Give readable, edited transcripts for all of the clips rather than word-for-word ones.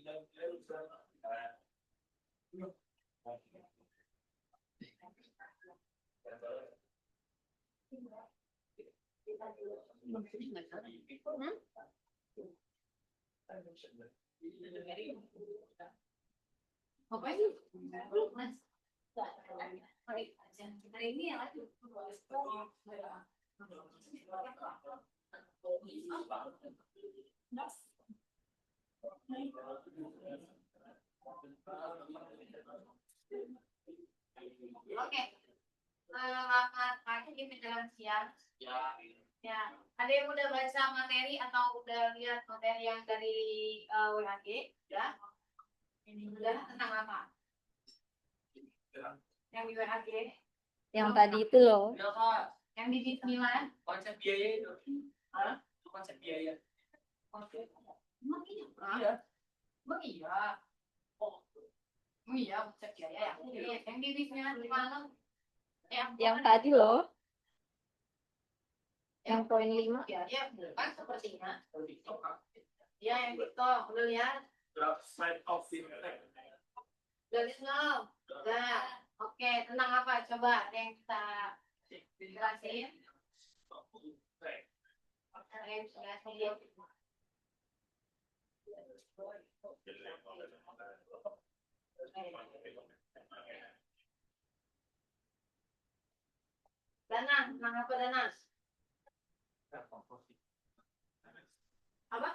Hari ini ya Oke. Selamat pagi di menjelang siang. Ya. Ada yang udah baca materi atau udah lihat materi yang dari WHG? Ya. Ini udah tentang apa? Yang di WHG? Yang tadi itu loh. Yang di Bismillah? Konsep biaya itu. Hah? Konsep biaya. Oke. Emang iya? Emang iya? Oh iya, konsep biaya ya. Yang di Bismillah di mana? Yang tadi loh. Yang poin 5. Ya, bukan sepertinya. Ya, yang itu udah lihat. Side of fintech. Udah lihat belum? Udah. Oke, tentang apa? Coba ada yang kita jelasin. Ada yang jelasin. Dana, tentang apa Dana? Apa?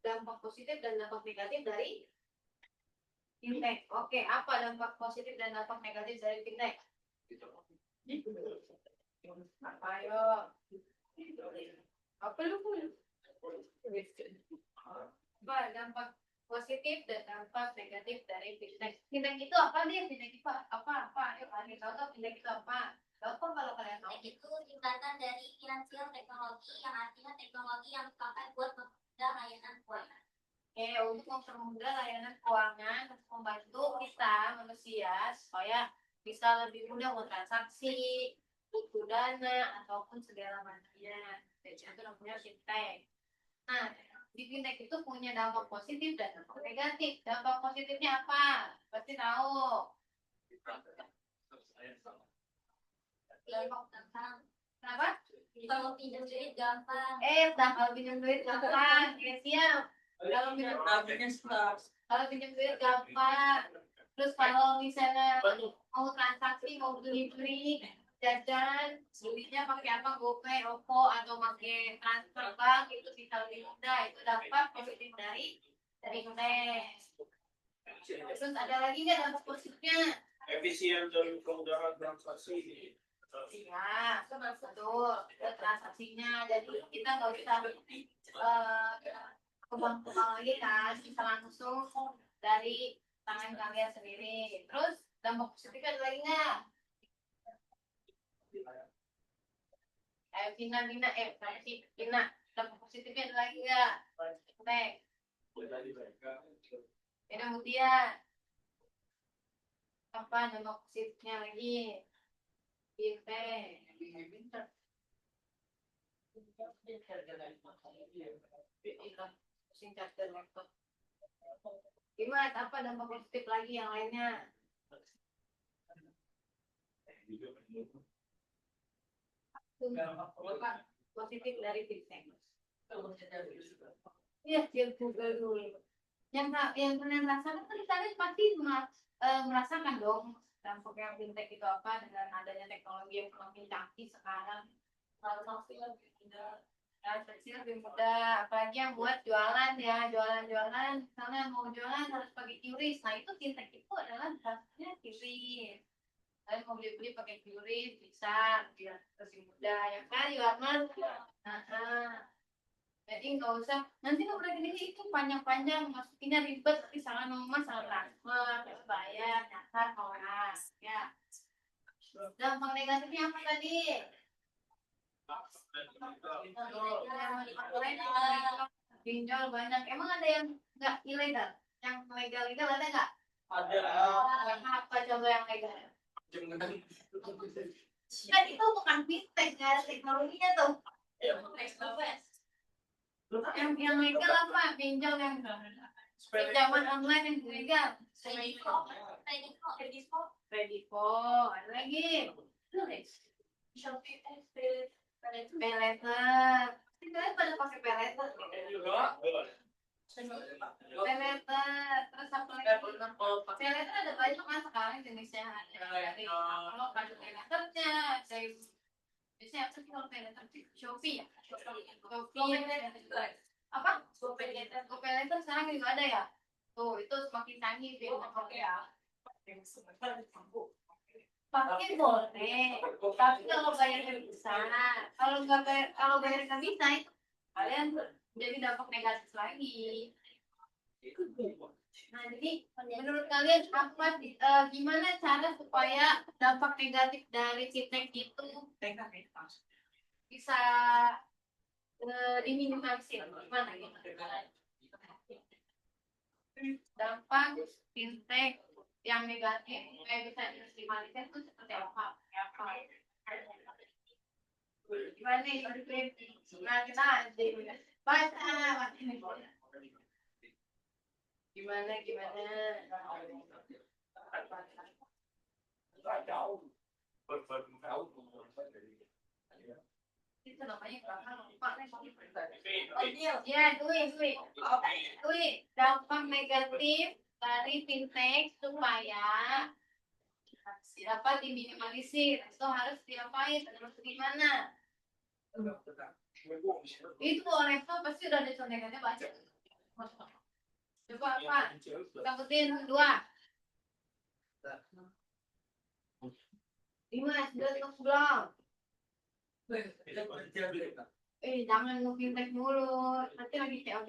Dampak positif dan dampak negatif dari fintech. Oke, apa dampak positif dan dampak negatif dari fintech? Apa ayo? Apa lu? Apa dampak positif dan dampak negatif dari fintech? Fintech itu apa nih? Fintech itu apa? Ayo kalian tahu tuh fintech itu apa? Telepon kalau kalian tahu. Itu singkatan dari finansial teknologi yang artinya teknologi yang dipakai buat mempermudah layanan keuangan. Oke, untuk mempermudah layanan keuangan, untuk membantu kita manusia supaya bisa lebih mudah bertransaksi, butuh dana ataupun segala macamnya. Jadi itu namanya fintech. Nah, di fintech itu punya dampak positif dan dampak negatif. Dampak positifnya apa? Pasti tahu. Kenapa? Kalau pinjam duit gampang. Kalau pinjam duit gampang. Ya, siap. Kalau pinjam duit gampang. Terus kalau misalnya mau transaksi, mau beli jajan, belinya pakai apa? GoPay, OVO, atau pakai transfer bank, itu bisa lebih mudah. Itu dampak positif dari fintech. Terus ada lagi nggak dampak positifnya? Efisien dan kemudahan transaksi. Iya, betul. Transaksinya, jadi kita nggak usah ke bank lagi kan, bisa langsung dari tangan kalian sendiri. Terus dampak positifnya ada lagi nggak? Vina, dampak positifnya ada lagi nggak? Ini Mutia. Apa dampak positifnya lagi? Gimana? Apa dampak positif lagi yang lainnya? Positif dari fintech. Iya, Google dulu. Yang kalian rasakan kan kalian pasti merasakan dong dampak yang fintech itu apa dengan adanya teknologi yang semakin canggih sekarang. Transaksi lebih mudah, apalagi yang buat jualan ya, jualan, misalnya mau jualan harus pakai QRIS. Nah itu fintech itu adalah rasanya QRIS. Kalian mau beli pakai QRIS bisa, biar lebih mudah ya kan, Yuarman? Jadi nggak usah nanti udah gini itu panjang-panjang masukinnya ribet, tapi salah nomor, salah transfer, terus bayar, nyasar, kelas ya. Dampak negatifnya apa tadi? Pinjol banyak. Emang ada yang nggak ilegal? Yang legal ada nggak? Ada. Apa coba yang legal? Kan itu bukan fintech, nggak ada teknologinya tuh. Yang legal apa? Pinjol yang pinjaman online yang legal. Kredivo, ada lagi. Shopee, Pay letter. Kalian pada pakai pay letter. Pay letter. Terus apa lagi? Pay letter ada banyak kan sekarang jenisnya. Ada kalau kartu pay letternya, saya biasanya apa sih kalau pay letter? Shopee ya. Shopee. Apa? GoPay letter sekarang juga ada ya. Tuh itu semakin canggih sih. Pakai boleh, tapi kalau bayarnya bisa, kalau bayar nggak bisa itu kalian jadi dampak negatif lagi. Nah jadi menurut kalian apa gimana cara supaya dampak negatif dari fintech itu bisa diminimalisir? Gimana gitu? Dampak fintech yang negatif bisa diminimalisir itu seperti apa? Gimana nih? Nah kita baca gimana itu namanya bahkan lupa nih. Ya Dwi dampak negatif dari fintech supaya dapat diminimalisir itu harus diapain terus gimana itu oleh itu pasti udah ada contekannya baca coba apa sebutin 2 Dimas udah tutup belum jangan mau fintech mulu nanti lagi COD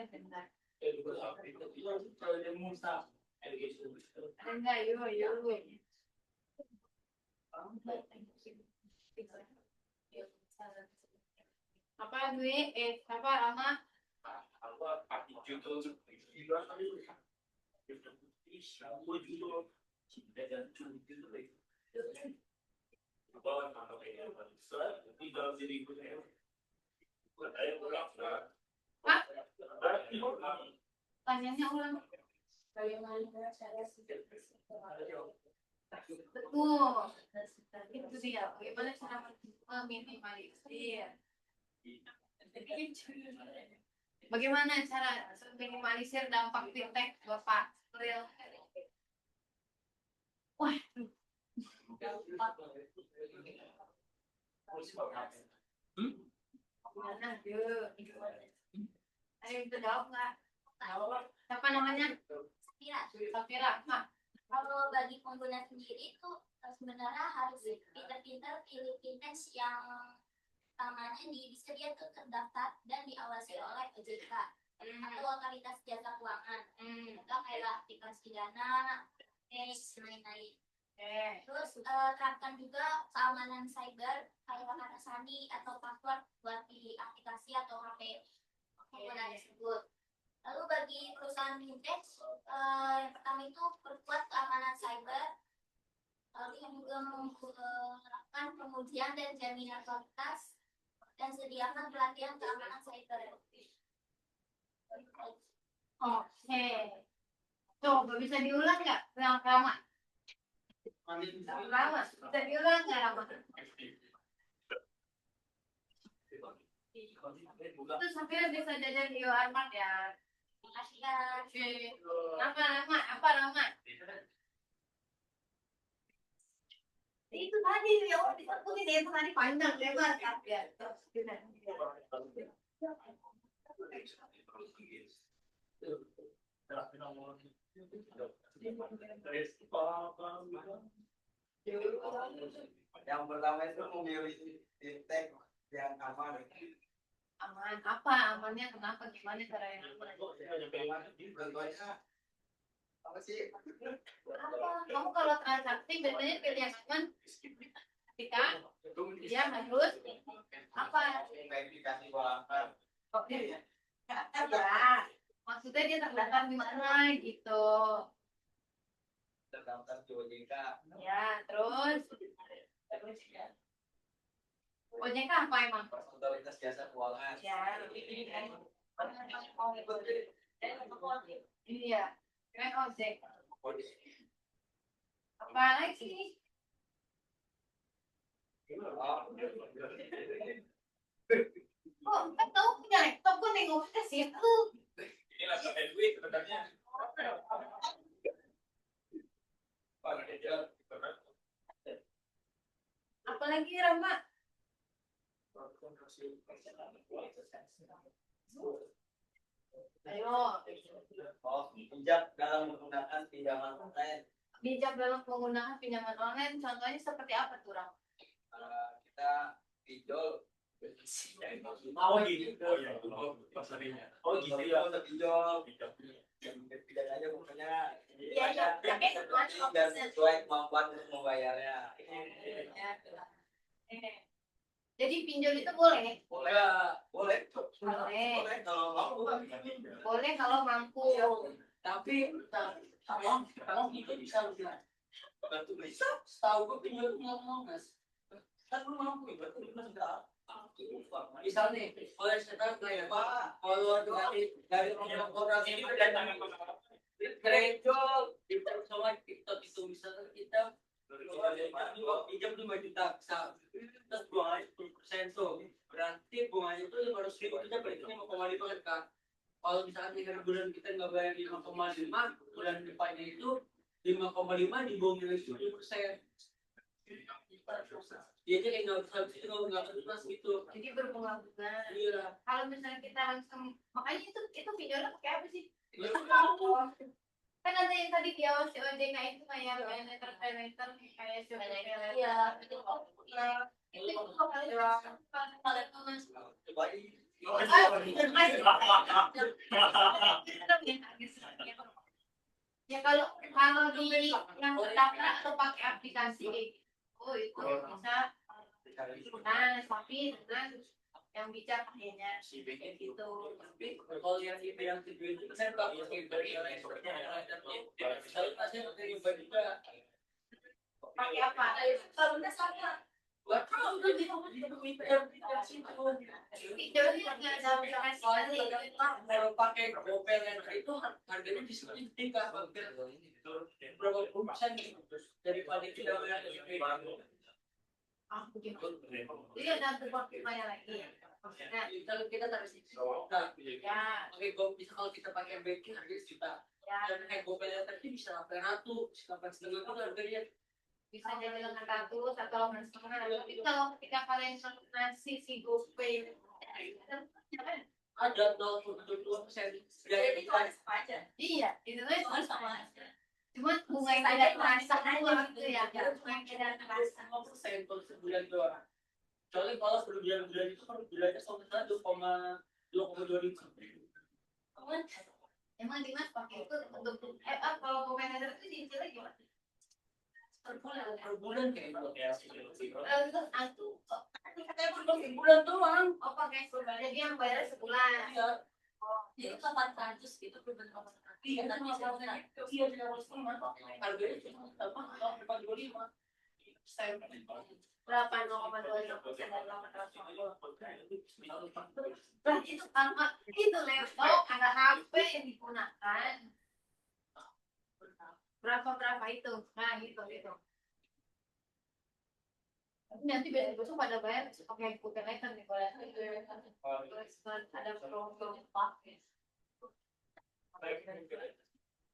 bentar enggak yuk apa Dwi apa Rama tanyanya ulang bagaimana cara betul itu dia bagaimana cara meminimalisir bagaimana cara meminimalisir dampak fintech Bapak real wah gimana yuk ayo kita jawab nggak siapa namanya Safira Mak Kalau bagi pengguna sendiri itu sebenarnya harus pintar-pintar pilih fintech yang namanya bisa dia tuh terdaftar dan diawasi oleh OJK atau otoritas jasa keuangan atau kayak aplikasi dana dan lain-lain. Terus terapkan juga keamanan cyber kayak kata sandi atau password buat di aplikasi atau HP pengguna tersebut. Lalu bagi perusahaan fintech, yang pertama itu perkuat keamanan cyber, lalu yang juga menerapkan pengujian dan jaminan kualitas, dan sediakan pelatihan keamanan cyber. Oke. Coba bisa diulang nggak yang Rama? Rama, bisa diulang nggak Rama? Itu Safira bisa jajan di Alfamart ya. Makasih ya. Apa Rama? Itu tadi ya, disebutin itu tadi panjang lebar kan ya. Yang pertama itu memilih fintech yang aman. Aman apa? Amannya kenapa? Gimana caranya? Contohnya apa sih? Apa? Kamu kalau transaksi biasanya pilih yang aman ketika dia harus apa? Verifikasi keuangan. Oke. Ya. Maksudnya dia terdaftar di mana gitu. Terdaftar di OJK. Ya, terus OJK apa emang? Otoritas Jasa Keuangan. Ya, iya, kan ojek. Apa lagi? Oh, kan kamu punya laptop kok nengok ke situ. Ini laptop Edwin sebenarnya. Apalagi Rama? Ayo, Oh, bijak dalam menggunakan pinjaman online. bijak dalam penggunaan pinjaman online. Contohnya seperti apa tuh, Ram? Kita pinjol. Oh gitu. Oh ya. Oh gitu ya. Kita pinjol. Tidak aja pokoknya. Iya, iya. Dan sesuai kemampuan untuk membayarnya. Jadi pinjol itu boleh? Boleh, boleh. Boleh. Boleh kalau mau. Boleh kalau mampu. Tapi kalau itu bisa Bantu bisa. tahu gue pinjol ngomong mas kan lu mampu ya berarti lu enggak misalnya kalau sekarang kayak pak kalau dari korporasi Ini itu berdatangan gereja kita sama kita itu misalnya kita pinjam 5 juta terus bunganya 10% tuh berarti bunganya itu 500.000 kita balikin 5,5 kan kalau misalnya 3 bulan kita nggak bayar 5,5 bulan depannya itu 5,5 dibungin lagi 10%. Jadi kayak nggak bisa itu nggak terus gitu. Jadi berbunga-bunga. Iya. Kalau misalnya kita langsung, makanya itu pinjolnya pakai apa sih? Kan ada yang tadi di awal si OJK itu kayak paylater kayak si OJK. Iya, Itu kok kalian mas. Ya kalau di yang terdaftar atau pakai aplikasi, oh itu bisa lunas, tapi dengan yang bijak pakainya kayak gitu. Kalau yang kedua itu saya nggak pakai bagi yang saya pakai juga. Pakai apa? kalau udah sama Gak tahu udah di Pinjolnya nggak ada aplikasi. kalau pakai GoPay itu harganya diskonnya tinggal hampir berapa puluh persen daripada kita bayar Ah, begitu. Jadi ada tumpang-tumpangnya lagi. Nah, kalau kita taruh situ nah ya, pakai GoPay bisa kalau kita pakai banking harganya sejuta ya dan kayak GoPay tadi bisa 800 8,5 itu harganya bisa jadi lengan 100 atau lengan setengah. Tapi kalau ketika kalian ngasih si GoPay, ada 0,2% jadi cuma sama aja iya, itu kan cuma sama aja cuma bunga yang tidak terasa keluar gitu ya, bunga yang tidak terasa. 0% kalau sebulan doang. Soalnya kalau sebulan-bulan itu kan bulannya sama saja 2,2 ribu. Emang Dimas pakai itu untuk kalau GoPay itu diisinya gimana? Per bulan kayak gitu. Terus aku Katanya per bulan doang. oh pakai sebulan, jadi yang bayar sebulan. Iya. jadi 800 gitu berbeda Iya, tapi iya, harganya cuma apa? 8,25. Berapa 0,25% dari 850. Nah itu karena itu laptop ada HP yang digunakan. Berapa itu? Nah gitu. Tapi nanti besok pada bayar pakai GoPay later nih kalau ada promo pakai. Berapa?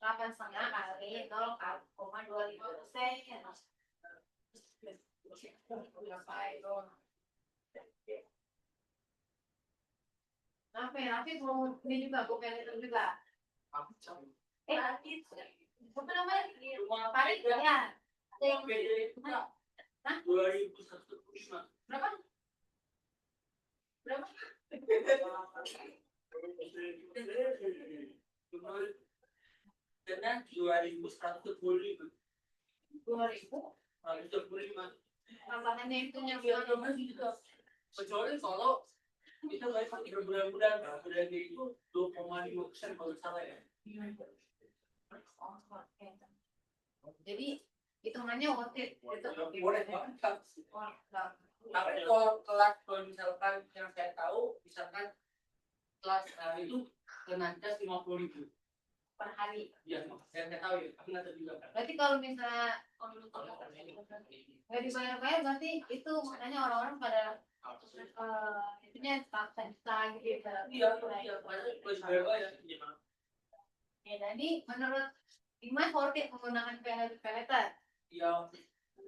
8,5 kali 0,25%. Tapi mau ini juga GoPay later juga. Apa namanya? Paling ya. Ada yang Hah? 2.105. berapa? Berapa? Karena 2.125. 2.000. 125. Tambahannya itu yang Kecuali kalau kita bayar pakai berbulan-bulan, bulan itu 2,5% kalau salah ya. Jadi hitungannya worth it. Itu Boleh banget, Kak. Wah, nggak. Tapi kalau kelas, kalau misalkan yang saya tahu, misalkan kelas itu kena cas 50.000. Per hari. Ya, saya tahu ya. Aku nggak tahu juga. Berarti kalau misalnya nggak dibayar-bayar, berarti itu makanya orang-orang pada itunya juta gitu. Iya, padahal kalau dibayar ya. Ya, jadi menurut Dimas worth it menggunakan paylater. Ya,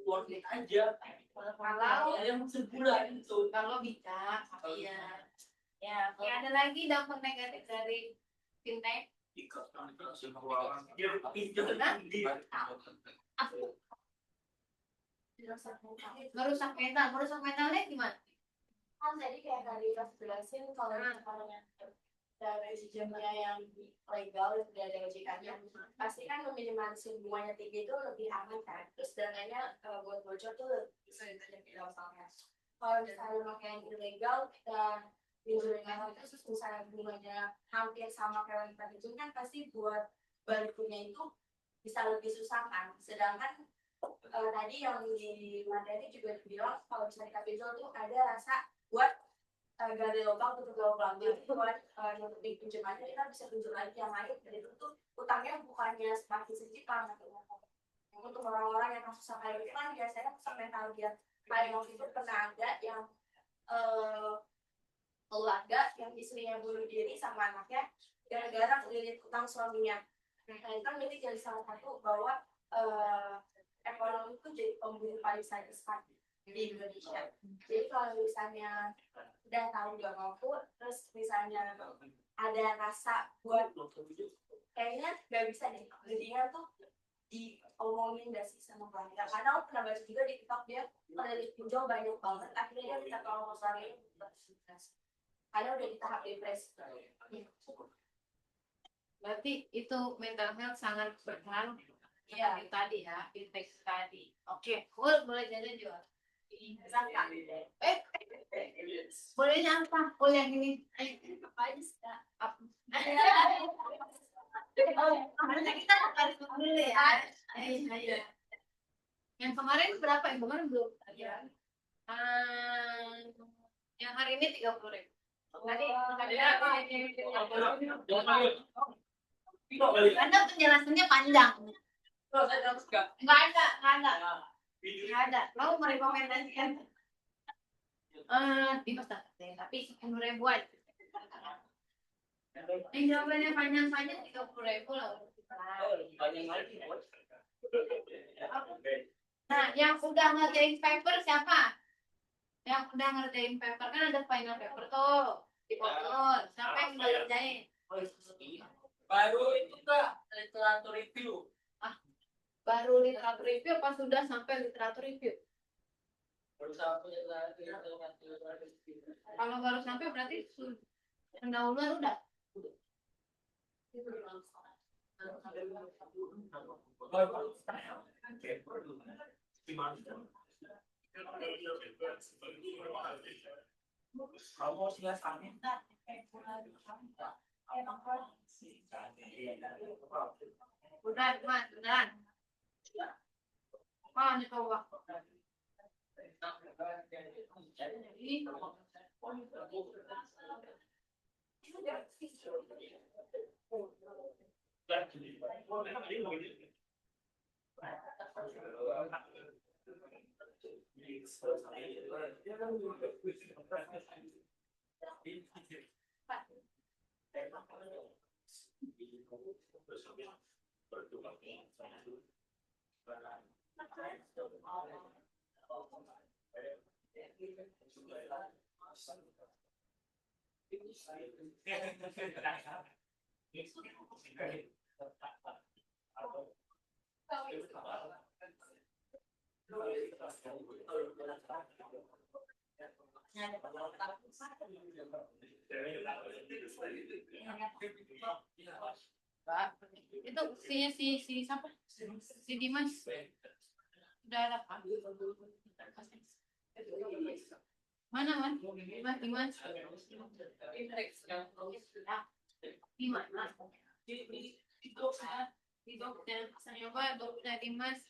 worth it aja. Kalau Yang sebulan itu. kalau bisa, iya. Ya, ada lagi dampak negatif dari fintech. Merusak mentalnya gimana? Kan tadi kayak tadi Mas jelasin kalau misalnya dari sistemnya yang legal dan tidak ada OJK-nya pasti kan meminimalisir bunganya tinggi itu lebih aman kan, terus dananya buat bocor tuh bisa diterima di misalnya. Kalau misalnya pakai yang ilegal kita ilegal itu terus misalnya bunganya hampir sama kayak yang tadi itu kan pasti buat baliknya itu bisa lebih susah kan. Sedangkan tadi yang di materi juga bilang kalau misalnya pinjol tuh ada rasa buat gali lubang tutup lubang jadi buat nutupin pinjamannya kita bisa pinjam lagi yang lain dan itu tuh utangnya bukannya semakin sedikit untuk orang-orang yang susah kayak gitu kan biasanya susah mental dia kayak waktu itu pernah ada yang keluarga yang istrinya bunuh diri sama anaknya gara-gara ngelilit utang suaminya. Nah itu kan jadi salah satu bahwa ekonomi itu jadi pembunuh paling sadis di Indonesia. Jadi kalau misalnya udah tahu gak mampu, terus misalnya ada rasa buat kayaknya gak bisa deh, jadinya tuh diomongin gak sih sama keluarga. Karena aku pernah baca juga di TikTok dia penelit pinjol banyak banget, akhirnya dia minta tolong keluarganya karena udah di tahap depresi. Berarti itu mental health sangat berpengaruh. Iya. Yang tadi ya, fintech tadi. Oke, cool, boleh jajan juga. Bolehnya apa? Boleh yang ini. Apa aja sih Kak? Harusnya kita tarik dulu ya. Ayo. Yang kemarin berapa? Yang kemarin belum. Yang hari ini 30.000. Tadi Anda penjelasannya panjang. Nggak ada. Mau merekomendasikan di pasar tapi 10.000 aja. Yang jawabannya panjang-panjang 30.000 lah. Nah, yang udah ngerjain paper siapa? Yang udah ngerjain paper kan ada final paper tuh di Bogor. Siapa yang udah ngerjain? Baru itu Kak, literatur review. Baru literatur review apa sudah sampai literatur review? Baru sampai Kalau baru sampai berarti pendahuluan udah. Kamu sudah sampai. Udah, Mas, beneran. Mana coba? Ini itu si siapa? Si Dimas. Udah ada Pak. Mana Mas? Dimas. Di mana? Di dokter, saya coba dokter Dimas.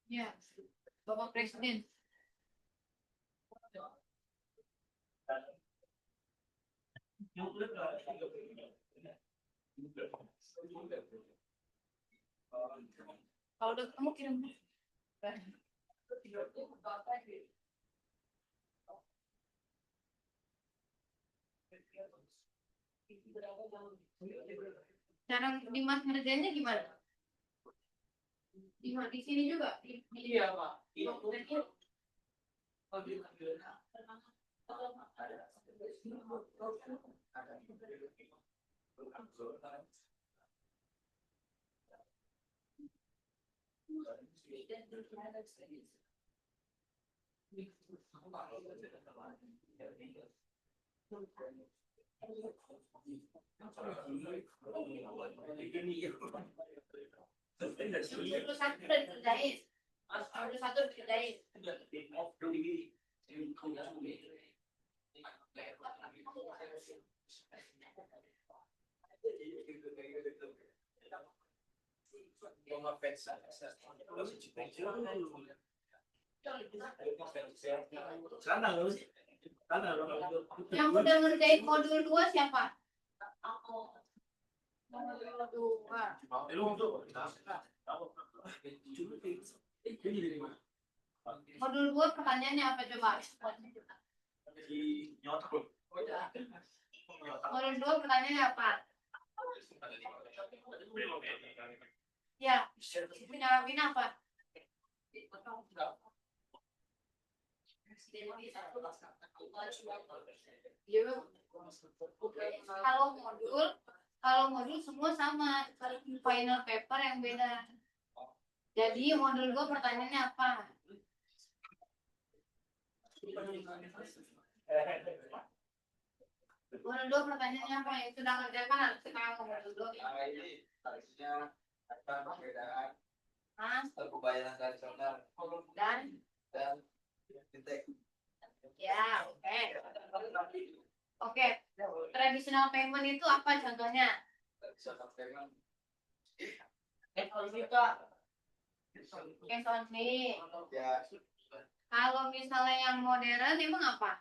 Ya, Bapak Presiden. Kalau udah ketemu kirim. Cara Dimas ngerjainnya gimana? Di sini juga. Iya, Pak. Satu satu udah dikerjain. Satu satu dikerjain. Yang udah ngerjain modul 2 siapa? Modul 2. Modul 2 pertanyaannya apa coba? Modul 2 pertanyaannya apa? Ya, jawabin apa? Kalau modul semua sama, final paper yang beda. Jadi modul 2 pertanyaannya apa? Modul 2 pertanyaannya apa? Yang sudah ngerjakan harus sekarang ke modul 2. Ini harusnya ada perbedaan Hah? pembayaran tradisional Dan? dan fintech. Ya, oke. Oke, traditional payment itu apa contohnya? Tradisional payment Cash only. ya Kalau misalnya yang modern emang apa?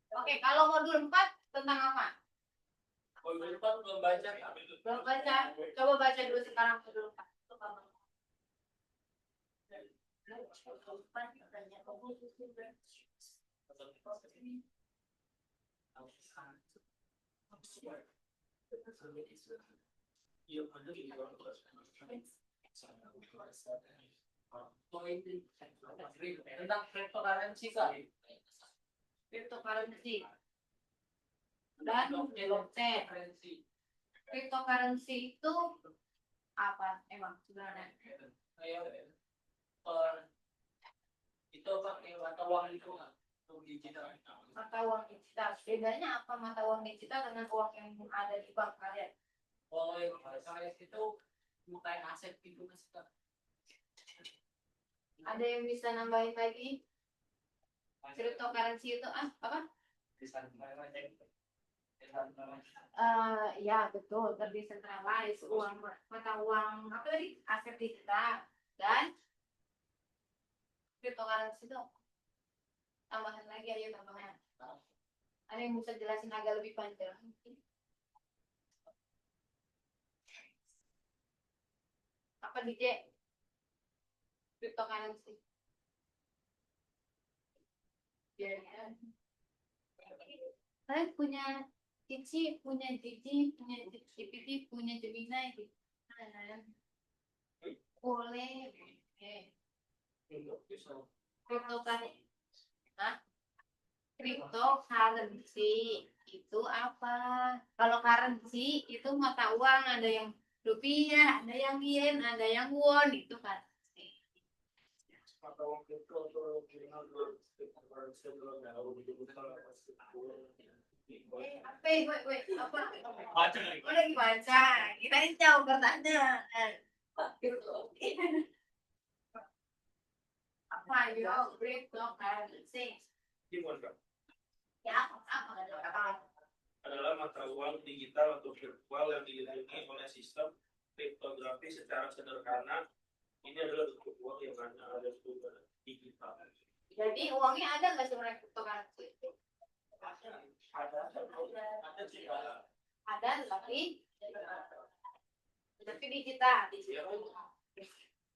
Oke, kalau modul 4 tentang apa? Belum baca. Belum baca. Coba baca dulu sekarang modul 4. Tentang cryptocurrency kan? Cryptocurrency dan blockchain. Cryptocurrency itu apa emang sebenarnya? Itu pakai mata uang itu nggak? Digital. Mata uang digital. Bedanya apa mata uang digital dengan uang yang ada di bank kalian? Kalau yang itu bukan aset itu mas. Ada yang bisa nambahin lagi? Cryptocurrency itu apa? Ya betul, terdesentralize uang mata uang apa tadi aset digital dan cryptocurrency itu tambahan lagi aja tambahan. Ada yang bisa jelasin agak lebih panjang? Apa DJ? Cryptocurrency. Biar kalian punya Cici, punya Gigi, punya GPT, punya Gemini gitu. boleh. Cryptocurrency. Hah? Cryptocurrency itu apa? Kalau currency itu mata uang, ada yang rupiah, ada yang yen, ada yang won, itu currency. Apa? Wait, apa? Baca kali. Oh, lagi baca. Kirain jauh bertanya. Apa yo? Cryptocurrency. Ya, apa? Adalah mata uang digital atau virtual yang dilindungi oleh sistem kriptografi secara sederhana. Ini adalah bentuk uang yang ada struktur digital. Jadi uangnya ada nggak sebenarnya cryptocurrency? Ada sih ada. Ada, tapi digital.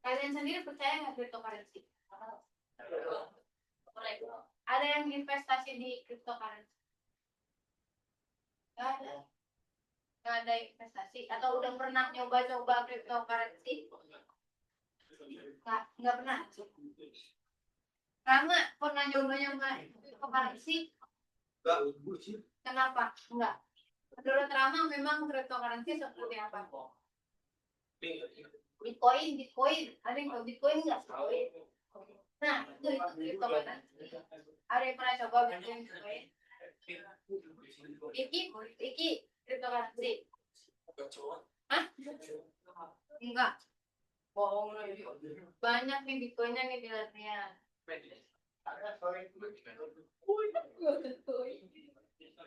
Kalian sendiri percaya nggak cryptocurrency? Ada yang investasi di cryptocurrency? Nggak ada. Nggak ada investasi atau udah pernah nyoba-coba cryptocurrency? Nggak pernah. Karena pernah nyoba-nyoba cryptocurrency. Kenapa? Enggak. Menurut Rama memang cryptocurrency seperti apa? Bitcoin. Ada yang tahu Bitcoin nggak? Nah, itu cryptocurrency. Ada yang pernah coba Bitcoin? Iki cryptocurrency. Hah? Enggak. Bohong lagi. Banyak nih Bitcoinnya nih dilihatnya.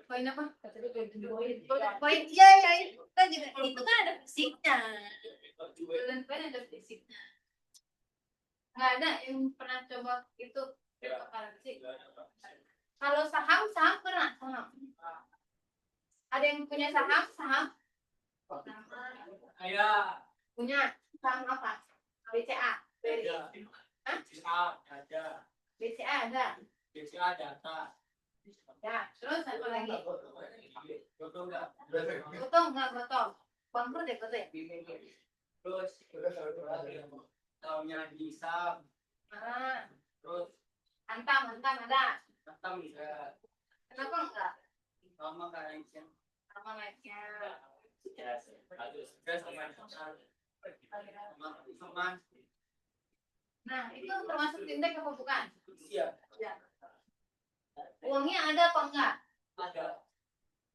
Koin apa? Koin iya itu kan juga itu kan ada fisiknya. Koin ada fisiknya. Nggak ada yang pernah coba itu cryptocurrency. Kalau saham pernah saham. Ada yang punya saham? Kayak Punya saham apa? BCA. Hah? ada. BCA ada. BCA data. Ya, terus apa lagi? Betul nggak? Gotong. Bangkrut ya gotong. Terus tahunnya bisa. Terus Antam ada. datang bisa. Kenapa enggak? Sama kayaknya. Sama naiknya. Sama. Nah, itu termasuk fintech apa bukan? Iya. Ya. Uangnya ada apa enggak? Ada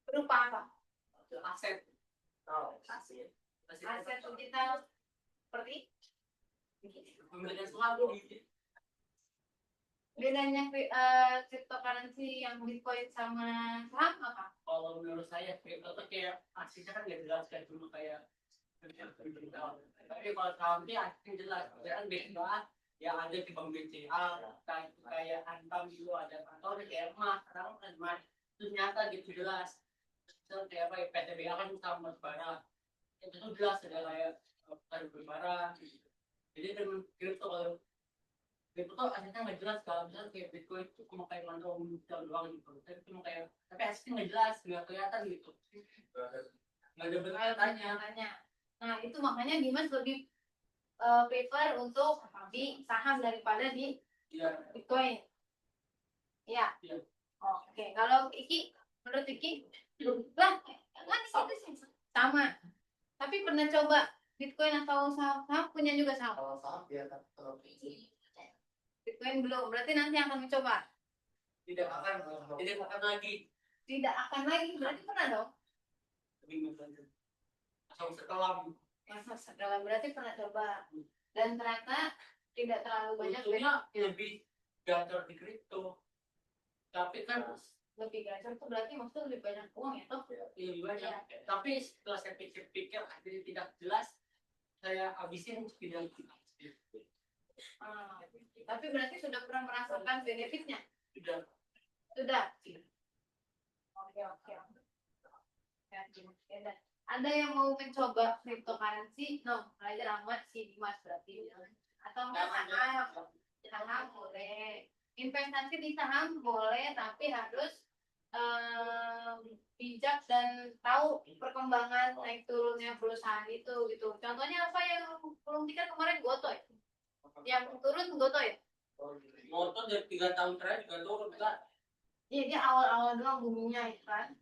Berupa apa? aset. Aset digital seperti Pemilikan saham. bedanya cryptocurrency yang Bitcoin sama saham apa? Kalau menurut saya kripto tuh kayak aksesnya kan nggak jelas kayak dulu kayak digital. Tapi kalau saham sih aksesnya jelas. Kan beda ya ada di bank BCA kayak Antam gitu ada atau kayak emas sekarang kan emas itu nyata gitu jelas. Misal kayak apa ya PTBA kan sama bara itu tuh jelas ada kayak bara. Jadi dengan kripto kalau itu tuh asetnya nggak jelas kalau misalnya kayak Bitcoin itu cuma kayak mantau muncul doang gitu tapi cuma kayak tapi asetnya nggak jelas nggak kelihatan gitu nggak ada Tanya. Nah, itu makanya Dimas lebih prefer untuk di saham daripada di Bitcoin. Iya. Iya. Oke, kalau menurut Iki, lah, kan itu sih sama. Tapi pernah coba Bitcoin atau saham punya juga saham? Kalau saham ya kan kalau Bitcoin belum, berarti nanti akan mencoba. tidak akan lagi Tidak akan lagi, berarti pernah dong. langsung setelah Masa segala berarti pernah coba. Dan ternyata tidak terlalu banyak untungnya lebih gacor di kripto tapi kan lebih gacor itu berarti maksudnya lebih banyak uang ya toh? lebih banyak tapi setelah saya pikir-pikir akhirnya tidak jelas saya habisin tidak Tapi berarti sudah pernah merasakan benefitnya? sudah Sudah. Oke. Ya, ada yang mau mencoba cryptocurrency? No, belajar sama si Dimas berarti. Atau saham boleh. Investasi di saham boleh, tapi harus bijak dan tahu perkembangan naik turunnya perusahaan itu gitu. Contohnya apa yang Gulung tikar kemarin gotoy. Yang turun gotoy. Motor dari 3 tahun terakhir juga turun kan. Iya, dia awal-awal doang boomingnya itu kan.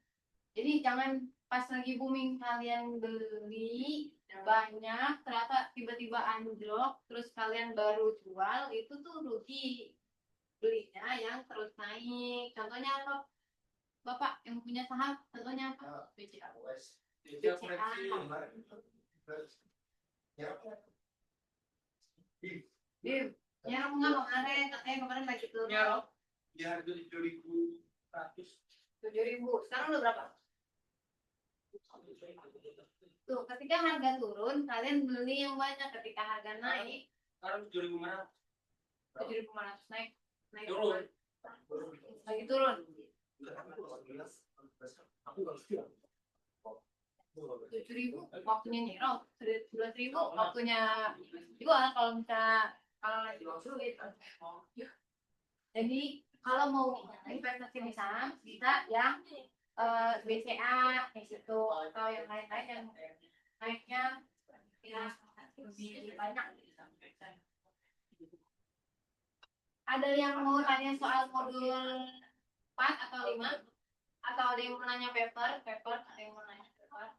Jadi jangan pas lagi booming kalian beli banyak, ternyata tiba-tiba anjlok, terus kalian baru jual, itu tuh rugi. Belinya yang terus naik. Contohnya apa? Bapak yang punya saham, contohnya apa? BCA. Dia BCA. Dim, ya enggak kemarin, katanya kemarin lagi turun. di harga 7.100. 7.000. Sekarang udah berapa? Tuh, ketika harga turun, kalian beli yang banyak. Ketika harga naik, sekarang 7.500. 7.500 naik. Naik Turun. lagi turun. 7.000 waktunya nyerot, 11.000 waktunya jual kalau lagi duit. Jadi kalau mau investasi di saham bisa yang BCA kayak gitu atau yang lain-lain yang naiknya ya lebih banyak. Ada yang mau tanya soal modul 4 atau 5? Atau ada yang mau nanya paper? Ada yang mau nanya paper?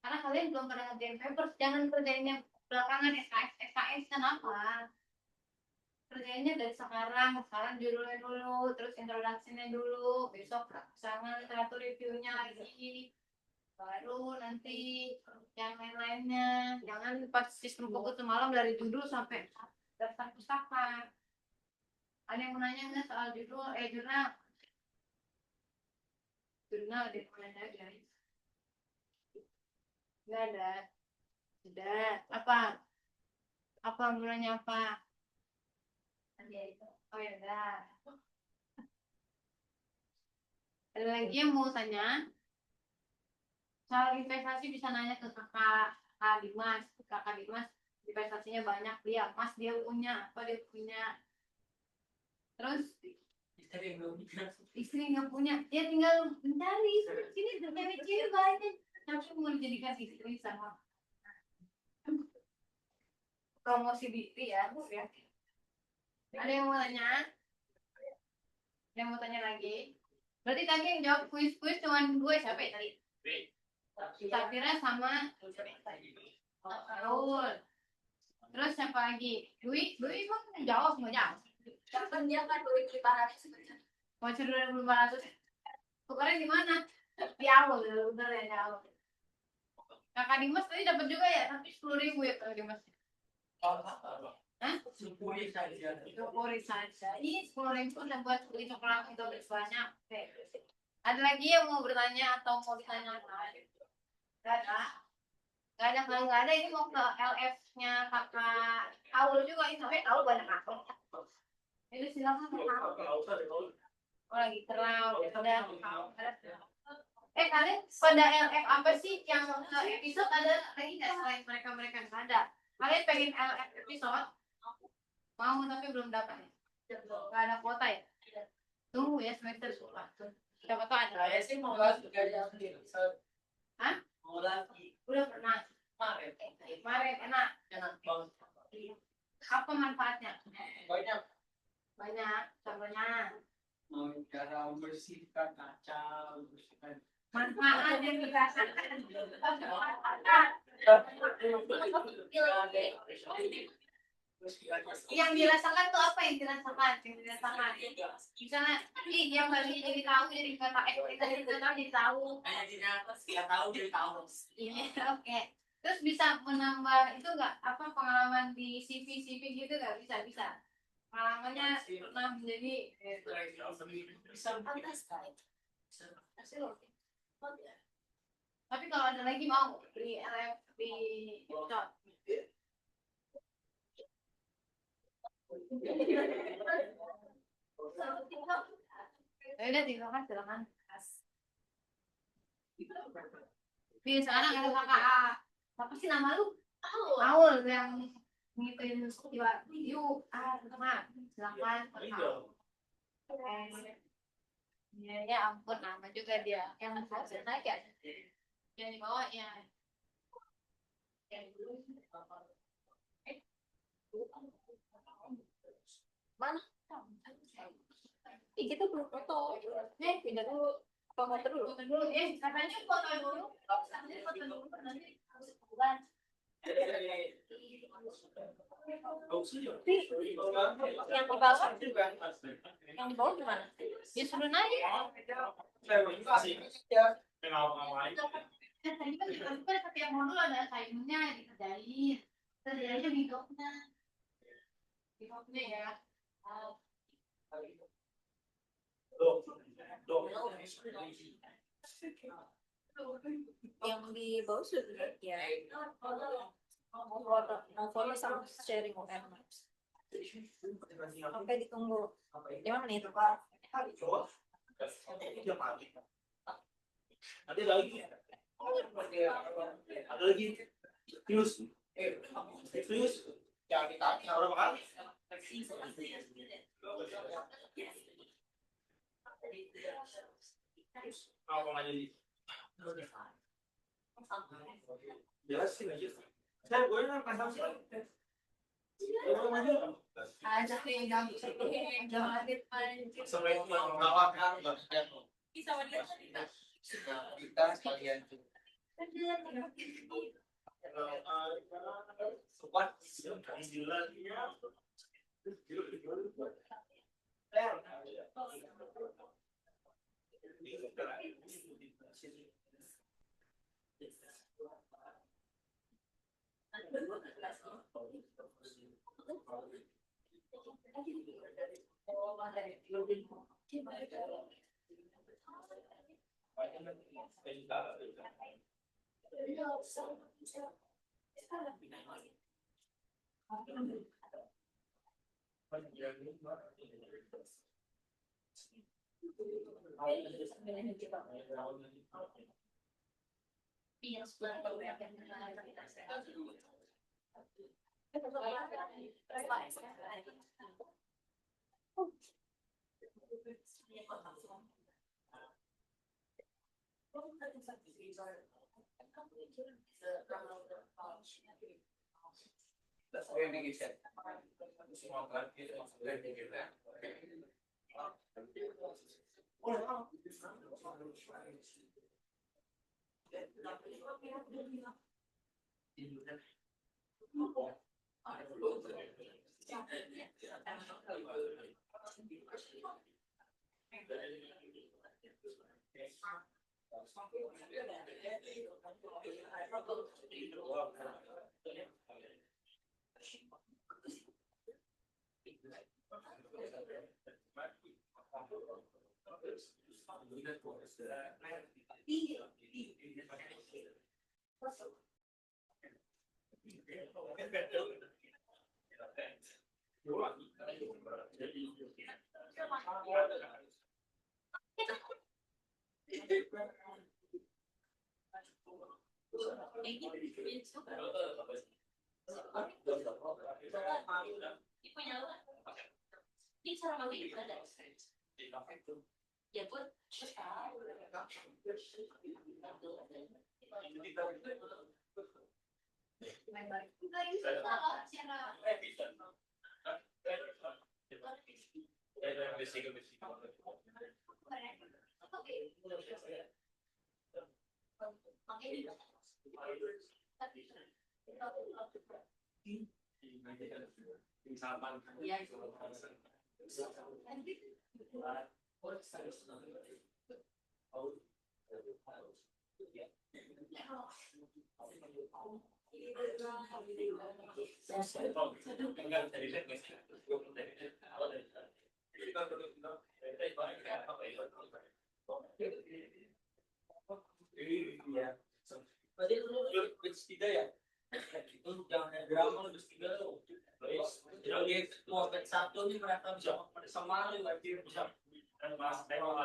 Karena kalian belum pernah ngerjain paper, jangan kerjainnya belakangan SKS kenapa? Kerjainnya dari sekarang judulnya dulu, terus introduksinya dulu, besok pasangan satu reviewnya lagi, baru nanti yang lain-lainnya. Jangan pas sistem fokus semalam dari judul sampai daftar pustaka. Ada yang mau nanya nggak soal judul? Jurnal. Jurnal ada yang mau nanya guys? Nggak ada. Sudah. Apa? Apa mau nanya apa? Oh ya udah. Ada lagi yang mau tanya? Soal investasi bisa nanya ke kakak Dimas. Kakak Dimas investasinya banyak, dia Mas dia punya apa, dia punya. Terus istri nggak punya, dia tinggal mencari. Sini cewek-cewek banyak, tapi mau dijadikan istri sama promosi diri ya. Ada yang mau tanya? Yang mau tanya lagi? Berarti tadi yang jawab kuis cuma gue, siapa ya tadi? Safira sama Raul. Terus siapa lagi? Dwi emang jawab semuanya. Kan dia kan 2.500 sebenarnya. Voucher 2.500. Tukarnya di mana? Di awal, bener ya, di awal. Kakak Dimas tadi dapat juga ya, tapi 10.000 ya Kakak Dimas. Hah? 10.000 saja. 10.000 saja. Ini 10.000 udah buat beli coklat untuk banyak. Ada lagi yang mau bertanya atau mau ditanya apa? Gak ada. Kalau nggak ada, ini mau ke LF-nya kakak Aul juga. Ini sampai Aul banyak akun. Ini silakan kakak. Oh lagi terlalu. Kalian pada LF apa sih yang episode ada lagi nggak selain mereka nggak ada? Kalian pengen LF episode? Mau tapi belum dapat ya? Nggak ada kuota ya? Tunggu ya semester sekolah. Siapa tahu ada. Saya sih mau lagi kerja sendiri. Hah? Mau lagi. Udah pernah. Kemarin enak banget. apa manfaatnya? Banyak contohnya Mau cara membersihkan kaca, membersihkan manfaat yang dirasakan yang dirasakan tuh apa yang dirasakan misalnya yang tadi jadi tahu jadi nggak tahu jadi tahu ini oke. Terus bisa menambah itu nggak apa pengalaman di CV gitu nggak bisa pengalamannya pernah menjadi tapi kalau ada lagi mau di LF di Dot. Udah silakan. Di sekarang ada kakak apa sih nama lu? Aul yang ngikutin yuk teman silakan ya ampun nama juga dia yang harus naik ya yang di bawah ya Kita belum foto. Pindah dulu. Apa foto dulu? Foto dulu, katanya foto dulu. Katanya foto dulu, nanti harus bulan. Yang di bawah? Yang di bawah gimana? Ya suruh naik. Tadi kan kita setiap modul ada assignment-nya dikerjain. Kerjainnya hidupnya. Hidupnya ya. Yang di bawah sudah ya. Mau foto sama sharing OM. Sampai ditunggu 5 menit. Ada lagi. Ada lagi. Terus. Terus. Yang ditanya berapa kali? Apa nggak jadi? Jelasin aja. Saya gue yang pasang sih. Ajak nih, jangan dipancing. Sampai itu yang mengawalkan Bisa wanita. kita sekalian Sobat. Iya, sebelah kalau yang ini cara makin ada. Ya pun. Berarti lu bertiga ya? Itu jangan ada drama lu bertiga tuh. Jadi mau bet satu nih mereka bisa sama lu lagi bisa. Mas tengok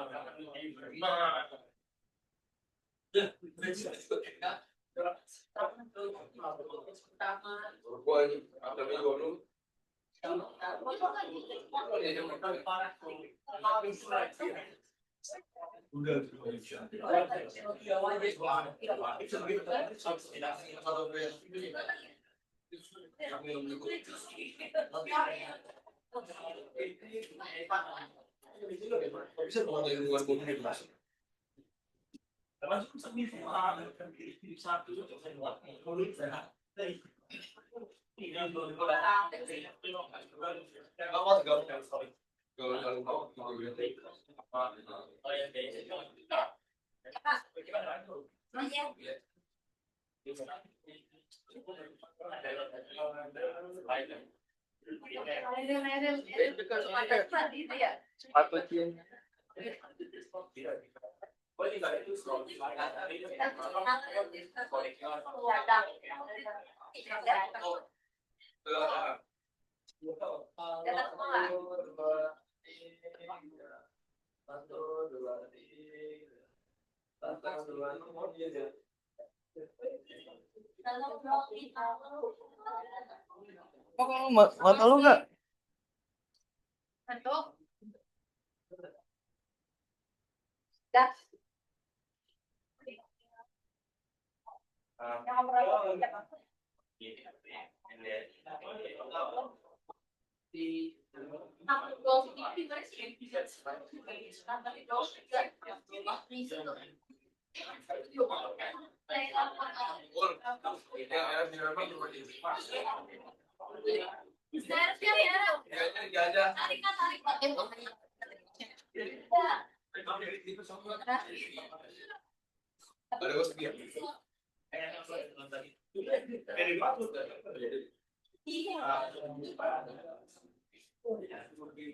Mata lu nggak? Untuk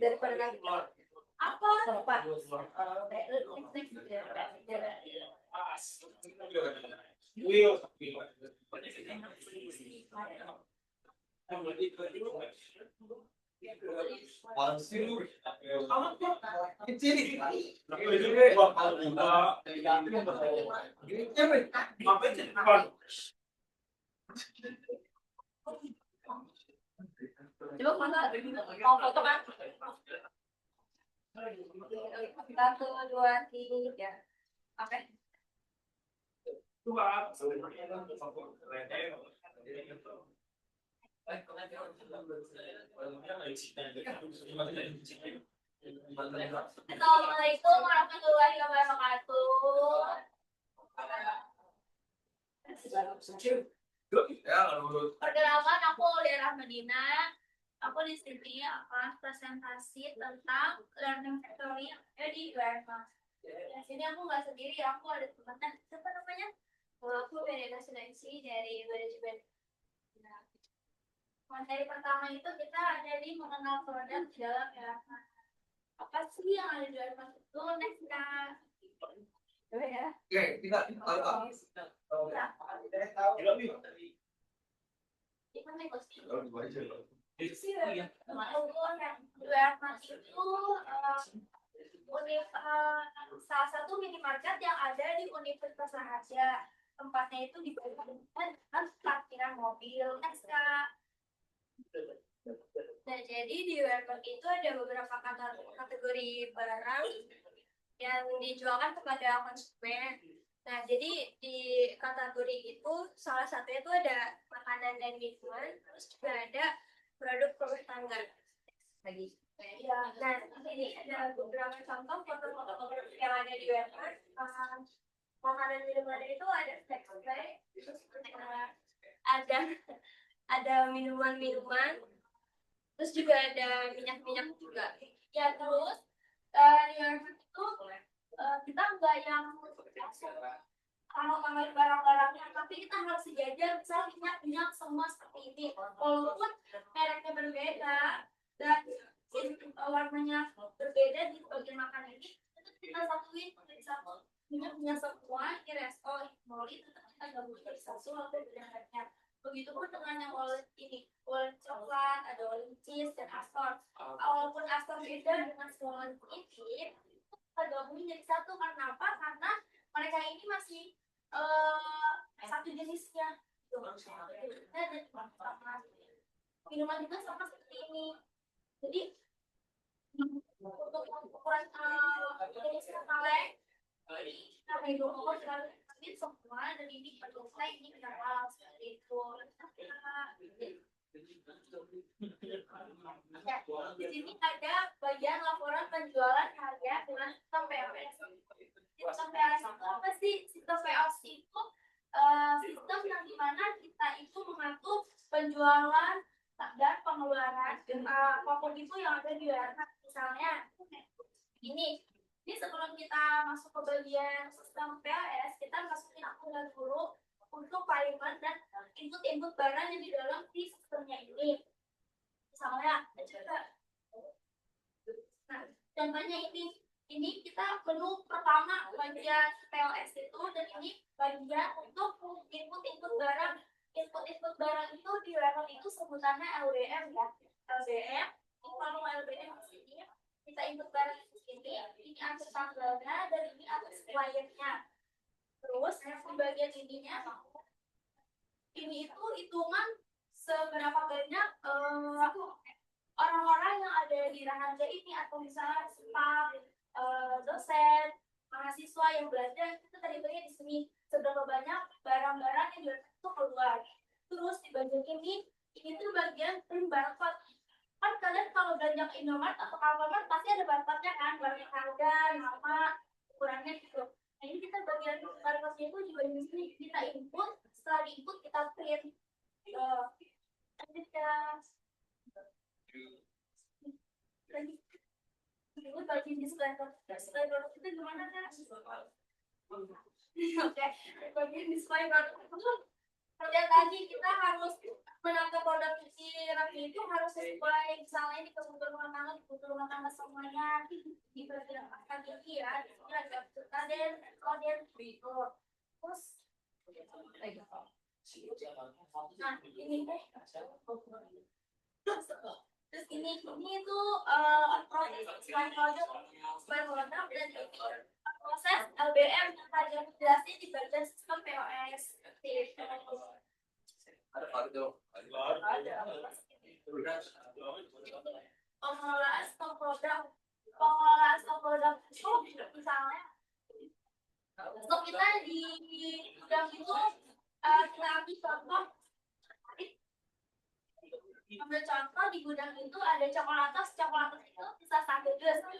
Daripada nanti apa? coba mau foto kan? 1, 2, 3. Oke. Assalamualaikum warahmatullahi wabarakatuh. Perkenalkan, aku Lera Medina. Aku di sini akan presentasi tentang learning factory yang ada di UMA. Di sini aku nggak sendiri, aku ada teman. Siapa namanya? Aku Benedetta Sudansi dari manajemen. Nah, materi pertama itu kita ada di mengenal produk di dalam UMA. Apa sih yang ada di UMA itu? Next Kak. Ya. Oke, tidak. Salah satu minimarket yang ada di Universitas Raharja. Tempatnya itu di parkiran mobil. Next Kak. Nah, jadi di UMR itu ada beberapa kategori barang yang dijualkan kepada konsumen. Nah, jadi di kategori itu salah satunya itu ada makanan dan minuman, terus juga ada produk rumah tangga. Lagi. Ya, nah ini ada beberapa contoh foto-foto yang ada di UMR. Makanan minuman itu ada snack tray, terus ada minuman-minuman, terus juga ada minyak-minyak juga. Ya terus di UMR itu kita nggak yang kalau barang-barangnya, tapi kita harus sejajar, misalnya minyak semua seperti ini, walaupun mereknya berbeda dan warnanya berbeda di bagian makan ini, tetap kita satuin menjadi satu. Minyaknya semua di resto moli tetap kita gabung jadi satu atau beda mereknya. Begitupun dengan yang wallet ini, wallet coklat, ada wallet cheese dan Astor. Walaupun Astor beda dengan wallet ini, kita gabungin jadi satu. Karena apa? Karena mereka ini masih satu jenisnya. Minuman juga sama seperti ini. Jadi untuk ukuran jenis kaleng kita hidung ini semua dan ini pendosa ini kenal seperti itu. Ya, di sini ada bagian laporan penjualan harga dengan sistem POS. Sistem POS itu apa sih? Sistem POS itu sistem yang dimana kita itu mengatur penjualan dan pengeluaran apapun itu yang ada di warehouse. Misalnya ini sebelum kita masuk ke bagian sistem POS, kita masukin akuntan dulu untuk payment dan input barang yang di dalam di sistemnya ini. Misalnya nah, contohnya ini kita menu pertama bagian POS itu, dan ini bagian untuk input barang. Input barang itu di level itu sebutannya LBM ya. LBM, kalau LBM di sini kita input barang di sini, ini atur tanggalnya dan ini atur suppliernya. Terus di bagian ininya, ini itu hitungan seberapa banyak orang-orang yang ada di Raharja ini, atau misalnya staf, dosen, mahasiswa yang belajar, itu tadi bagian di sini seberapa banyak barang-barang yang itu keluar. Terus di bagian ini tuh bagian print barcode. Kan kalian kalau belanja ke Indomaret atau Alfamart pasti ada barcode-nya kan, barang harga, nama, ukurannya gitu. Nah ini kita bagian barcode-nya itu juga di sini kita input, setelah di input kita print. Ini bagian display produk itu gimana kan? Oke, bagian display produk itu kerja tadi kita harus menangkap produk di rapi itu harus sesuai, misalnya ini kebutuhan rumah tangga, kebutuhan rumah tangga semuanya di bagian ini ya, ada kode itu. Terus nah ini terus ini tuh proses produk dan proses LBM yang tadi aku jelasin di bagian sistem POS. Pengelolaan stok produk itu misalnya stok kita di gudang itu kita ambil contoh di gudang itu ada coklatos itu bisa satu dusnya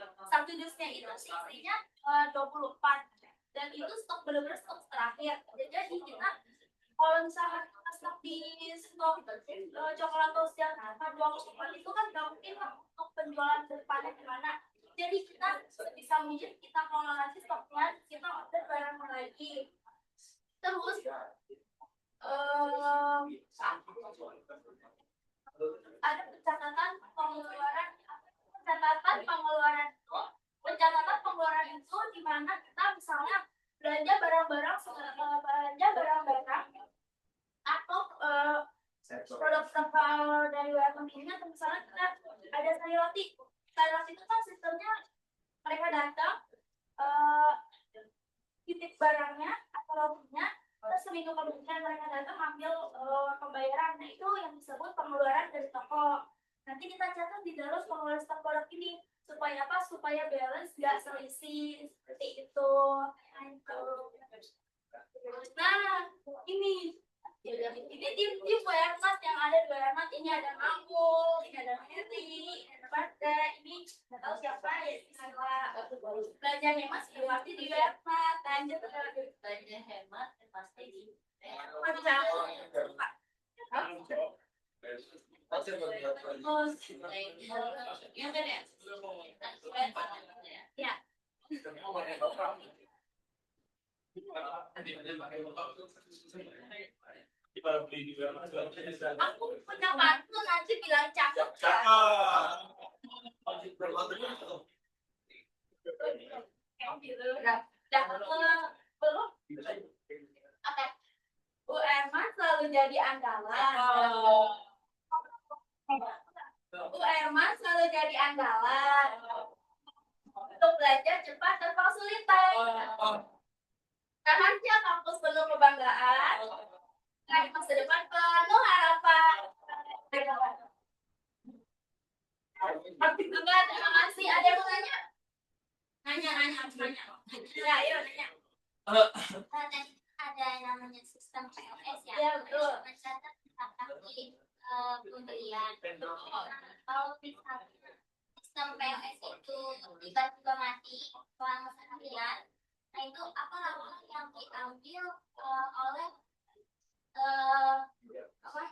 itu isinya 24 dan itu stok benar-benar stok terakhir. Jadi kita kalau misalkan kita stok di stok coklatos yang 24 itu kan nggak mungkin untuk penjualan depannya gimana. Jadi kita bisa mungkin kita kelola lagi stoknya, kita order barang lagi. Terus ada pencatatan pengeluaran itu di mana kita misalnya belanja barang-barang atau produk dari warehouse ini, atau misalnya kita ada sayur roti itu kan sistemnya mereka datang titip barangnya atau rotinya, terus seminggu kemudian mereka datang ambil pembayaran. Nah itu yang disebut pengeluaran dari toko. Nanti kita catat di dalam pengeluaran stok produk ini supaya apa? Supaya balance nggak selisih seperti itu. Nah ini tim warehouse yang ada di warehouse ini ada Mangkul, ini ada Miri, ada Barda, ini nggak tahu siapa ya, belanja hemat pasti di warehouse, belanja hemat pasti di ya. Aku punya kartu nanti bilang cakep. Belum. Oke. Bu Erma selalu jadi andalan. Untuk belajar cepat dan kesulitan. Raharja kampus penuh kebanggaan. Masa depan penuh harapan. Enggak, masih ada yang mau nanya? Nanya. Ya, ayo nanya. Tadi ada yang namanya sistem PLS ya. Iya, betul. Mencatat transaksi pembelian. Kalau misalnya sistem PLS itu tiba-tiba mati selama seharian, nah itu apa langkah yang diambil oleh apa?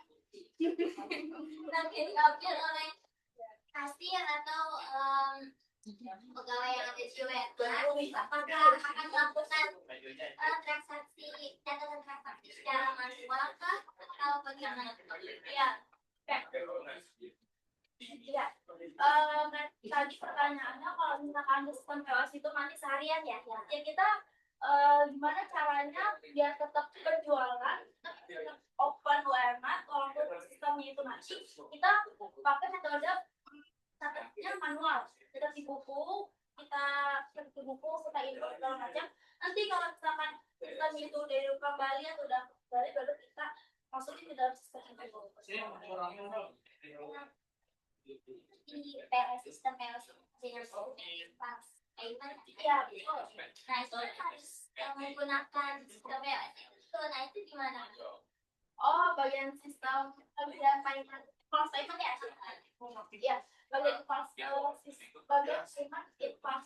Yang diambil oleh kasir atau pegawai yang ada di WNH, apakah akan melakukan transaksi catatan transaksi secara manual kah atau bagaimana? Ya. Ya. Tadi pertanyaannya kalau misalkan sistem POS itu mati seharian ya kita gimana caranya biar tetap berjualan, tetap open WMA walaupun sistemnya itu mati, kita pakai metode catatnya manual, kita di buku, kita input segala macam. Nanti kalau misalkan sistem itu dari kembali atau udah kembali, baru kita masukin ke dalam sistem itu. Di PLS sistem PLS pas payment Iya, betul. nah itu harus menggunakan sistem PLS itu, nah itu gimana? Oh, bagian sistem bagian payment, fast payment ya? Iya, bagian fast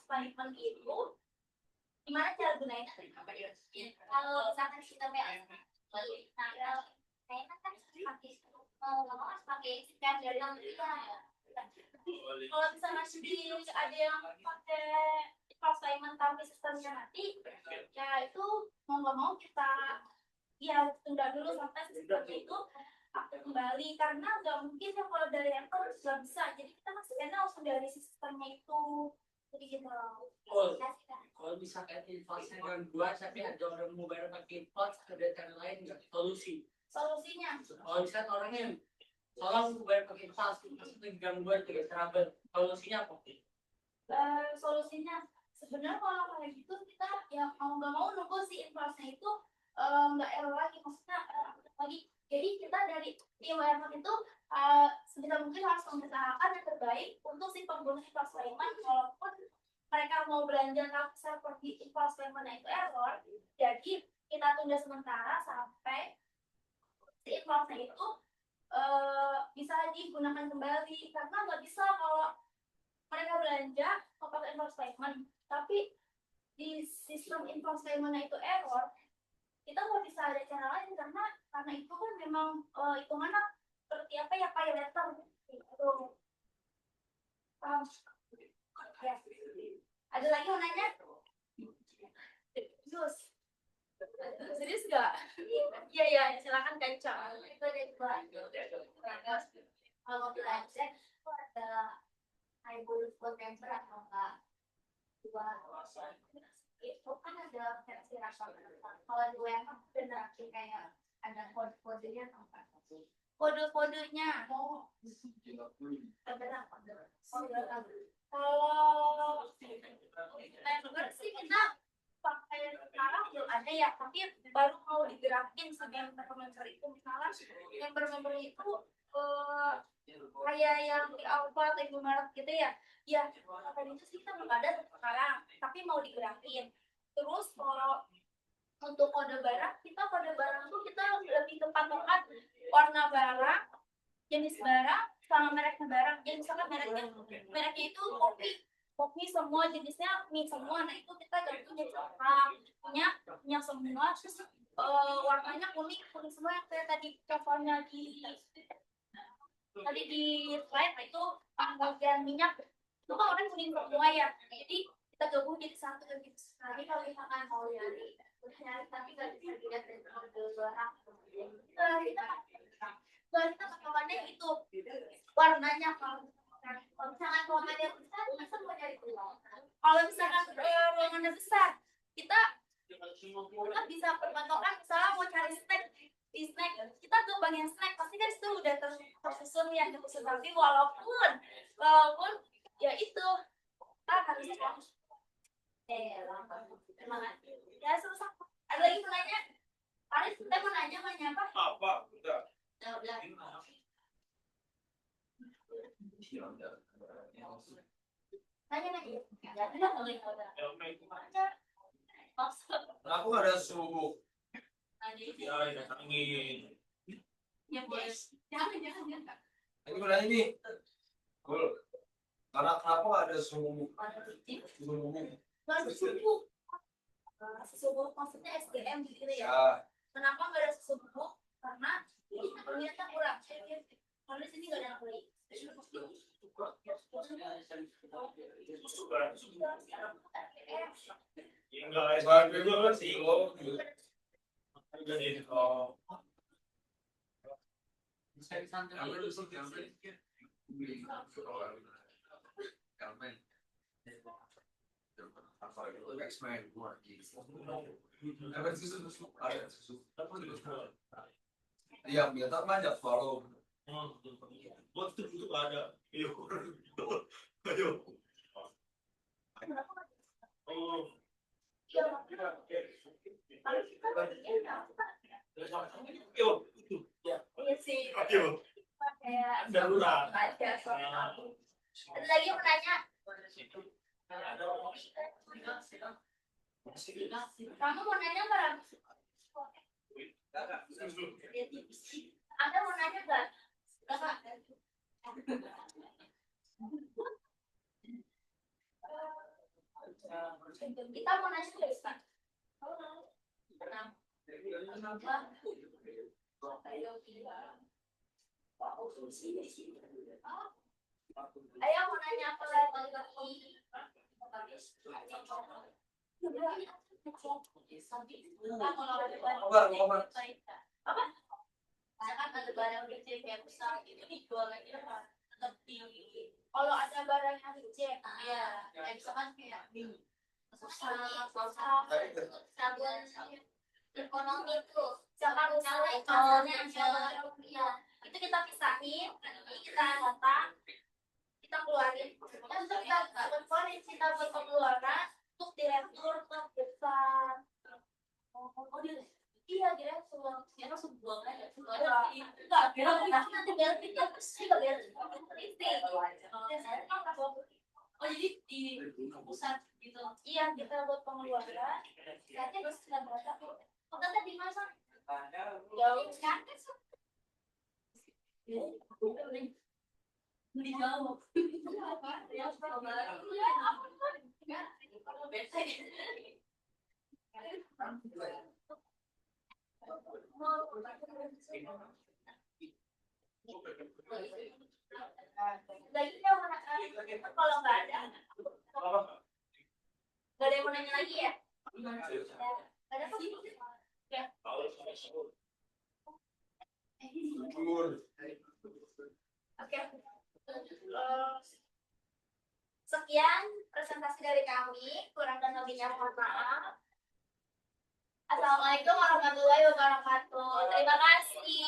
payment itu gimana cara gunain? Kalau misalkan sistem PLS nah kalau payment kan pakai ngomong harus pakai scan dari yang Kalau misalnya ada yang pakai fast payment tapi sistemnya mati, ya itu mau nggak mau kita ya tunda dulu sampai sistemnya itu aktif kembali, karena nggak mungkin ya kalau dari handphone nggak bisa, jadi kita masih langsung dari sistemnya itu, jadi gitu. Kalau misalkan inflasi gangguan, tapi ada orang mau bayar pakai inflasi, ada cara lain nggak? Solusinya Kalau misalkan orangnya tolong bayar pakai inflasi, maksudnya gangguan juga trouble, solusinya apa? Solusinya sebenarnya kalau kayak gitu kita ya mau nggak mau nunggu si inflasinya itu nggak error lagi, maksudnya lagi. Jadi kita dari IWM itu sebisa mungkin harus mengusahakan yang terbaik untuk si pengguna inflasi payment, walaupun mereka mau belanja tapi seperti inflasi payment itu error, jadi kita tunda sementara sampai si inflasi itu bisa digunakan kembali, karena nggak bisa kalau mereka belanja pakai invoice payment tapi di sistem invoice payment itu error, kita nggak bisa ada cara lain, karena itu kan memang hitungannya seperti apa ya, pay letter gitu. Ya. Ada lagi mau nanya? Jus. Serius nggak? Iya, silakan Kanca. itu ada dua. Kalau belanja itu ada hybrid member atau enggak dua, itu kan ada versi rasional. Kalau di WM benar kayak ada kode-kodenya atau enggak? Kode-kodenya kalau member sih kita pakai sekarang belum ada ya, tapi baru mau digerakin sebelum member itu. Misalnya member itu kayak yang di Alfa atau Indomaret gitu ya, tadinya sih kita belum ada sekarang, tapi mau digerakin. Terus kalau untuk kode barang kita tuh kita lebih tepat warna barang, jenis barang, sama mereknya barang. Jadi misalkan mereknya itu kopi semua jenisnya, mie semua, nah itu kita gantung jadi punya semua. Terus warnanya kuning semua, yang kayak tadi contohnya di slide itu bagian minyak itu kan orang kuning semua ya, jadi kita gabung jadi satu gitu. Jadi kalau misalkan mau nyari tapi nggak bisa dilihat dari kode barang, kita pakai itu warnanya. Kalau misalkan ruangannya besar, masa mau nyari keluar? kalau misalkan ruangannya besar, kita bisa perpatokan, misalnya mau cari snack di snack, kita ke bagian snack pasti kan itu udah tersusun ya, tapi walaupun ya itu harus Terima kasih. ya susah. Ada lagi mau nanya? Paris, kita mau nanya apa? Apa? Udah. Udah. Nanya. Ya, tidak boleh. Aku ada subuh. Ya, ya, angin. Ya boleh. Jangan. Ini gue nanya nih. Cool. Karena kenapa nggak ada subuh? Subuh. Subuh maksudnya SDM gitu ya. Ya. Kenapa nggak ada subuh? Karena ternyata kurang. Karena di sini nggak ada kulit. Ya, enggak, Bahan itu gue kan sih. oh. Jadi, oh. Iya, biasa banyak follow. Buat itu ada. Ayo. Ayo. Oh. Ayo. Iya sih. Ayo. Kayak Darurat. ada lagi yang mau nanya. Kamu mau nanya nggak? Anda mau nanya nggak? Kakak. Kita mau nanya nggak, Ustaz? Ayo mau nanya apa lagi? Apa? Misalkan ada barang reject yang besar itu dijual lagi apa? Tetap di. Kalau ada barang yang reject, ya, kayak misalkan kayak sabun ekonomi itu, misalkan pasarnya ya, itu kita pisahin, kita data, kita keluarin, dan kita keluarin kita buat pengeluaran untuk direktur ke besar. Iya, kira semua langsung buang aja. Enggak, nanti biar kita bersih, biar oh jadi di pusat gitu. Iya, kita buat pengeluaran. Nanti harus kita baca. Oh, tadi dimasak. Jauh kan? Beli jauh. Lagi kalau nggak ada yang mau nanya lagi ya? Ada apa? Ya. Oke. Sekian presentasi dari kami. Kurang dan lebihnya mohon maaf. Assalamualaikum warahmatullahi wabarakatuh. Terima kasih.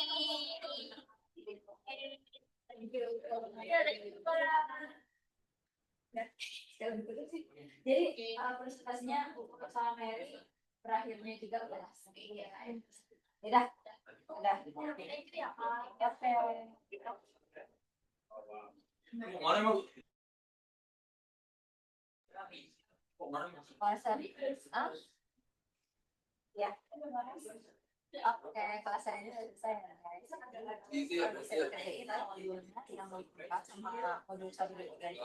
Jadi presentasinya sama Mary berakhirnya juga udah selesai. Udah. Mana mau? Ya. Oke, kelas ini selesai. Tinggal mau sama modul 1 dan 3.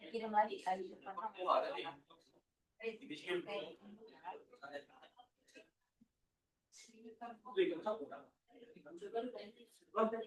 Kirim lagi kali depan. Oke.